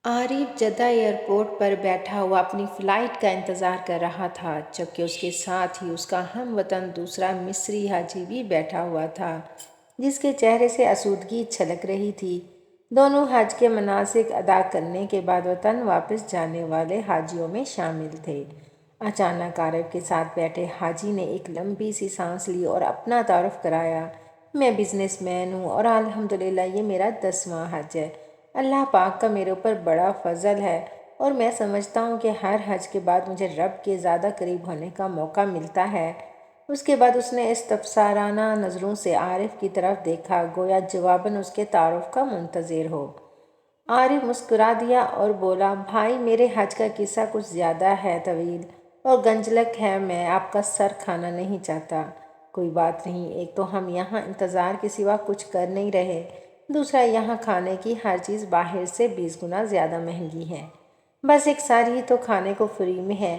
Arif Jeddah airport पर बैठा हुआ अपनी फ़्लाइट का इंतज़ार कर रहा था, जबकि उसके साथ ही उसका हमवतन दूसरा मिस्री हाजी भी बैठा हुआ था, जिसके चेहरे से आसूदगी छलक रही थी। दोनों हज के मनासिक अदा करने के बाद वतन वापस जाने वाले हाजियों में शामिल थे। अचानक आरिफ के साथ बैठे हाजी ने एक लंबी सी सांस ली और अपना तारुफ कराया। मैं बिजनेसमैन हूँ और अल्हम्दुलिल्लाह ये मेरा 10वां हज है। अल्लाह पाक का मेरे ऊपर बड़ा फजल है और मैं समझता हूँ कि हर हज के बाद मुझे रब के ज़्यादा करीब होने का मौका मिलता है। उसके बाद उसने इस्तफसाराना नज़रों से आरिफ की तरफ देखा, गोया जवाबन उसके तारुफ का मुंतज़िर हो। आरिफ मुस्कुरा दिया और बोला, भाई मेरे हज का किस्सा कुछ ज़्यादा है तवील और गंजलक है, मैं आपका सर खाना नहीं चाहता। कोई बात नहीं, एक तो हम यहाँ इंतज़ार के सिवा कुछ कर नहीं रहे, दूसरा यहाँ खाने की हर चीज़ बाहर से 20 गुना ज़्यादा महंगी है। बस एक सारी ही तो खाने को फ्री में है।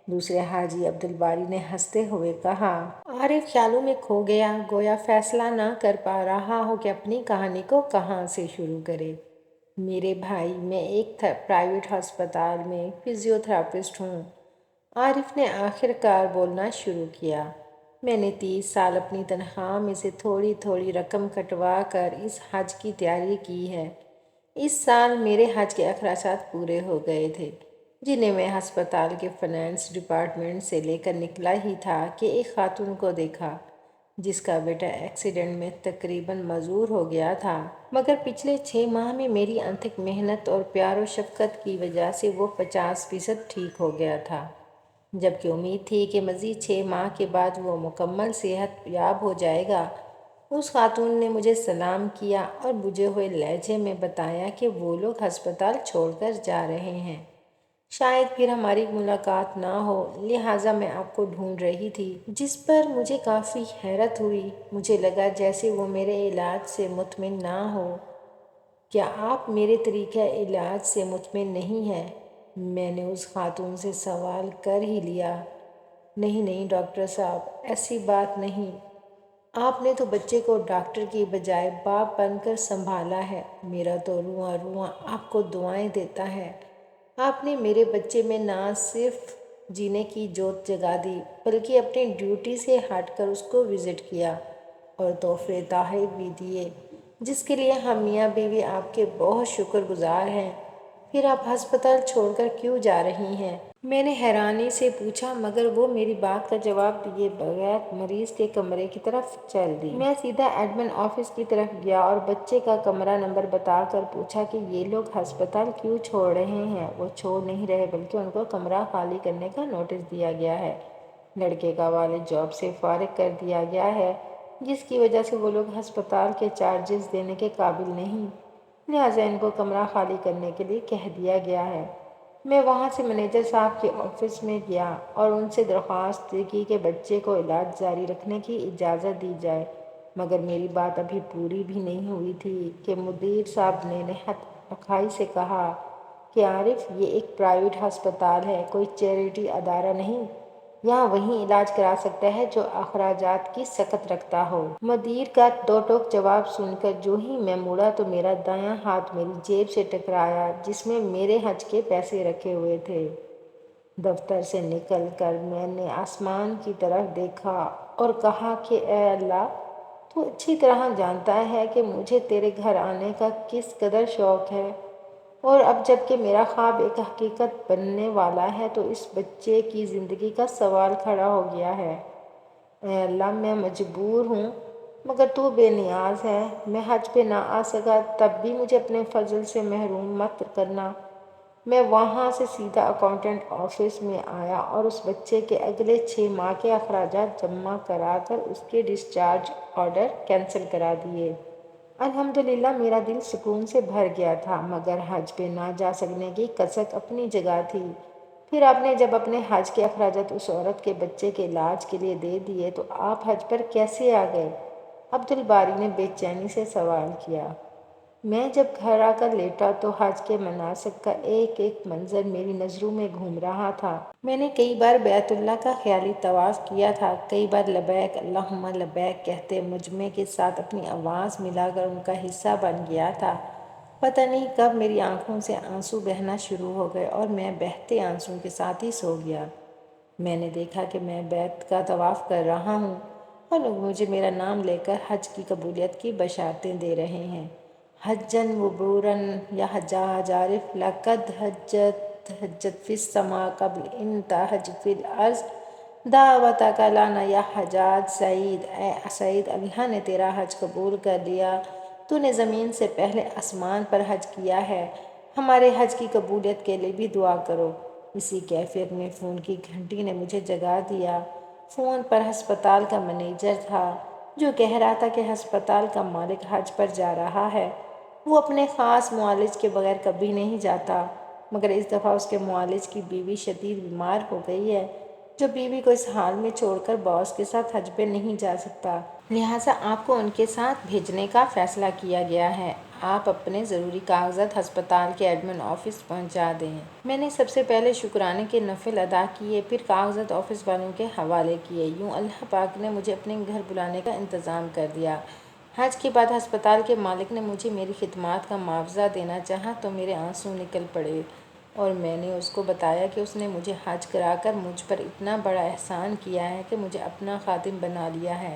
दूसरे हाजी अब्दुल बारी ने हंसते हुए कहा। आरिफ ख्यालों में खो गया, गोया फैसला ना कर पा रहा हो कि अपनी कहानी को कहाँ से शुरू करे। मेरे भाई, मैं एक प्राइवेट अस्पताल में फिजियोथेरापिस्ट हूँ। आरिफ ने आखिरकार बोलना शुरू किया। मैंने 30 साल अपनी तनख्वाह में से थोड़ी थोड़ी रकम कटवा कर इस हज की तैयारी की है। इस साल मेरे हज के अखराजात पूरे हो गए थे, जिन्हें मैं अस्पताल के फाइनेंस डिपार्टमेंट से लेकर निकला ही था कि एक खातून को देखा, जिसका बेटा एक्सीडेंट में तकरीबन मजूर हो गया था, मगर पिछले 6 माह में मेरी अथक मेहनत और प्यार और शफकत की वजह से वो 50% ठीक हो गया था, जबकि उम्मीद थी कि मज़ीद 6 माह के बाद वो मुकम्मल सेहत याब हो जाएगा। उस खातून ने मुझे सलाम किया और बुझे हुए लहजे में बताया कि वो लोग हस्पताल छोड़कर जा रहे हैं। शायद फिर हमारी मुलाकात ना हो, लिहाजा मैं आपको ढूंढ रही थी। जिस पर मुझे काफ़ी हैरत हुई। मुझे लगा जैसे वो मेरे इलाज से मुतमिन ना हो। क्या आप मेरे तरीक़ा इलाज से मुतमिन नहीं हैं? मैंने उस खातून से सवाल कर ही लिया। नहीं नहीं डॉक्टर साहब, ऐसी बात नहीं। आपने तो बच्चे को डॉक्टर की बजाय बाप बनकर संभाला है। मेरा तो रुआं रुआं आपको दुआएं देता है। आपने मेरे बच्चे में ना सिर्फ जीने की जोत जगा दी, बल्कि अपनी ड्यूटी से हटकर उसको विज़िट किया और तोहफे तोहफ़े भी दिए, जिसके लिए हम मियाँ बीवी आपके बहुत शुक्रगुजार हैं। फिर आप अस्पताल छोड़कर क्यों जा रही हैं? मैंने हैरानी से पूछा, मगर वो मेरी बात का जवाब दिए बगैर मरीज के कमरे की तरफ चल दी। मैं सीधा एडमिन ऑफिस की तरफ गया और बच्चे का कमरा नंबर बताकर पूछा कि ये लोग अस्पताल क्यों छोड़ रहे हैं। वो छोड़ नहीं रहे, बल्कि उनको कमरा खाली करने का नोटिस दिया गया है। लड़के का वालिद जॉब से फारिग कर दिया गया है, जिसकी वजह से वो लोग अस्पताल के चार्जेस देने के काबिल नहीं, लिहाजा इनको कमरा खाली करने के लिए कह दिया गया है। मैं वहाँ से मैनेजर साहब के ऑफिस में गया और उनसे दरख्वास्त की कि बच्चे को इलाज जारी रखने की इजाज़त दी जाए, मगर मेरी बात अभी पूरी भी नहीं हुई थी कि मुदीर साहब ने नहायत अखाई से कहा कि आरिफ, ये एक प्राइवेट अस्पताल है, कोई चैरिटी अदारा नहीं। यहाँ वही इलाज करा सकता है जो अखराजात की सकत रखता हो। मुदीर का दो टोक जवाब सुनकर जो ही मैं मुड़ा तो मेरा दायां हाथ मेरी जेब से टकराया, जिसमें मेरे हज के पैसे रखे हुए थे। दफ्तर से निकलकर मैंने आसमान की तरफ देखा और कहा कि ए अल्लाह, तू अच्छी तरह जानता है कि मुझे तेरे घर आने का किस कदर शौक़ है, और अब जबकि मेरा ख्वाब एक हकीकत बनने वाला है तो इस बच्चे की ज़िंदगी का सवाल खड़ा हो गया है। ऐ अल्लाह, मैं मजबूर हूँ, मगर तू बेनियाज है। मैं हज पे ना आ सका, तब भी मुझे अपने फजल से महरूम मत करना। मैं वहाँ से सीधा अकाउंटेंट ऑफिस में आया और उस बच्चे के अगले 6 माह के अखराजात जमा कराकर उसके डिस्चार्ज ऑर्डर कैंसिल करा दिए। अल्हम्दुलिल्लाह मेरा दिल सुकून से भर गया था, मगर हज पे ना जा सकने की कसक अपनी जगह थी। फिर आपने जब अपने हज के अखराजात उस औरत के बच्चे के इलाज के लिए दे दिए तो आप हज पर कैसे आ गए? अब्दुल बारी ने बेचैनी से सवाल किया। मैं जब घर आकर लेटा तो हज के मनासिक का एक एक मंजर मेरी नज़रों में घूम रहा था। मैंने कई बार बैतुल्लाह का ख्याली तवाफ़ किया था, कई बार लबैक अल्लाहुम्मा लबैक कहते मुजमे के साथ अपनी आवाज़ मिलाकर उनका हिस्सा बन गया था। پتہ نہیں کب میری آنکھوں سے آنسو بہنا شروع ہو گئے اور میں بہتے آنسوؤں کے ساتھ ہی سو گیا۔ میں نے دیکھا کہ میں بیت کا طواف کر رہا ہوں اور لوگ مجھے میرا نام لے کر حج کی قبولیت کی بشارتیں دے رہے ہیں۔ حجن مبرورن یا حجاج عارف لقد حجت فی السماء قبل ان تحج فی الارض دعوتک لنا یا حجاج سعید۔ اے سعید، اللہ نے تیرا حج قبول کر لیا، تو نے زمین سے پہلے آسمان پر حج کیا ہے، ہمارے حج کی قبولیت کے لیے بھی دعا کرو۔ اسی کیفیت میں فون کی گھنٹی نے مجھے جگا دیا۔ فون پر ہسپتال کا مینیجر تھا جو کہہ رہا تھا کہ ہسپتال کا مالک حج پر جا رہا ہے۔ وہ اپنے خاص معالج کے بغیر کبھی نہیں جاتا، مگر اس دفعہ اس کے معالج کی بیوی شدید بیمار ہو گئی ہے، جو بیوی کو اس حال میں چھوڑ کر باس کے ساتھ حج پہ نہیں جا سکتا۔ لہٰذا آپ کو ان کے ساتھ بھیجنے کا فیصلہ کیا گیا ہے۔ آپ اپنے ضروری کاغذات ہسپتال کے ایڈمن آفس پہنچا دیں۔ میں نے سب سے پہلے شکرانے کے نفل ادا کیے، پھر کاغذات آفس والوں کے حوالے کیے۔ یوں اللہ پاک نے مجھے اپنے گھر بلانے کا انتظام کر دیا۔ حج کے بعد ہسپتال کے مالک نے مجھے میری خدمات کا معاوضہ دینا چاہا تو میرے آنسو نکل پڑے اور میں نے اس کو بتایا کہ اس نے مجھے حج کرا کر مجھ پر اتنا بڑا احسان کیا ہے کہ مجھے اپنا خادم بنا لیا ہے۔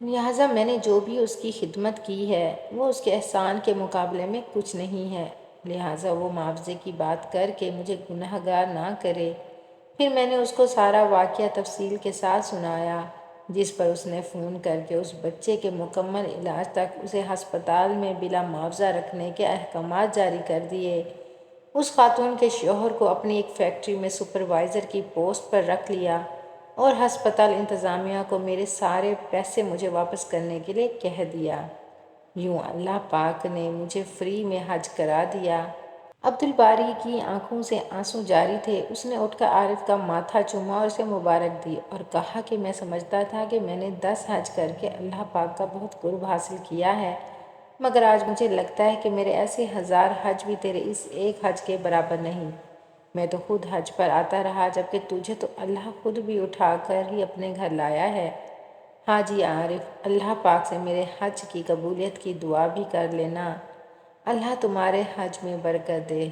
لہٰذا میں نے جو بھی اس کی خدمت کی ہے وہ اس کے احسان کے مقابلے میں کچھ نہیں ہے، لہٰذا وہ معاوضے کی بات کر کے مجھے گناہ گار نہ کرے۔ پھر میں نے اس کو سارا واقعہ تفصیل کے ساتھ سنایا، جس پر اس نے فون کر کے اس بچے کے مکمل علاج تک اسے ہسپتال میں بلا معاوضہ رکھنے کے احکامات جاری کر دیے۔ اس خاتون کے شوہر کو اپنی ایک فیکٹری میں سپروائزر کی پوسٹ پر رکھ لیا اور ہسپتال انتظامیہ کو میرے سارے پیسے مجھے واپس کرنے کے لیے کہہ دیا۔ یوں اللہ پاک نے مجھے فری میں حج کرا دیا۔ عبدالباری کی آنکھوں سے آنسو جاری تھے۔ اس نے اٹھ کر عارف کا ماتھا چوما اور اسے مبارک دی اور کہا کہ میں سمجھتا تھا کہ میں نے 10 حج کر کے اللہ پاک کا بہت قرب حاصل کیا ہے، مگر آج مجھے لگتا ہے کہ میرے ایسے 1000 حج بھی تیرے اس ایک حج کے برابر نہیں۔ میں تو خود حج پر آتا رہا، جبکہ تجھے تو اللہ خود بھی اٹھا کر ہی اپنے گھر لایا ہے۔ حاجی عارف، اللہ پاک سے میرے حج کی قبولیت کی دعا بھی کر لینا۔ اللہ تمہارے حج میں برکت دے۔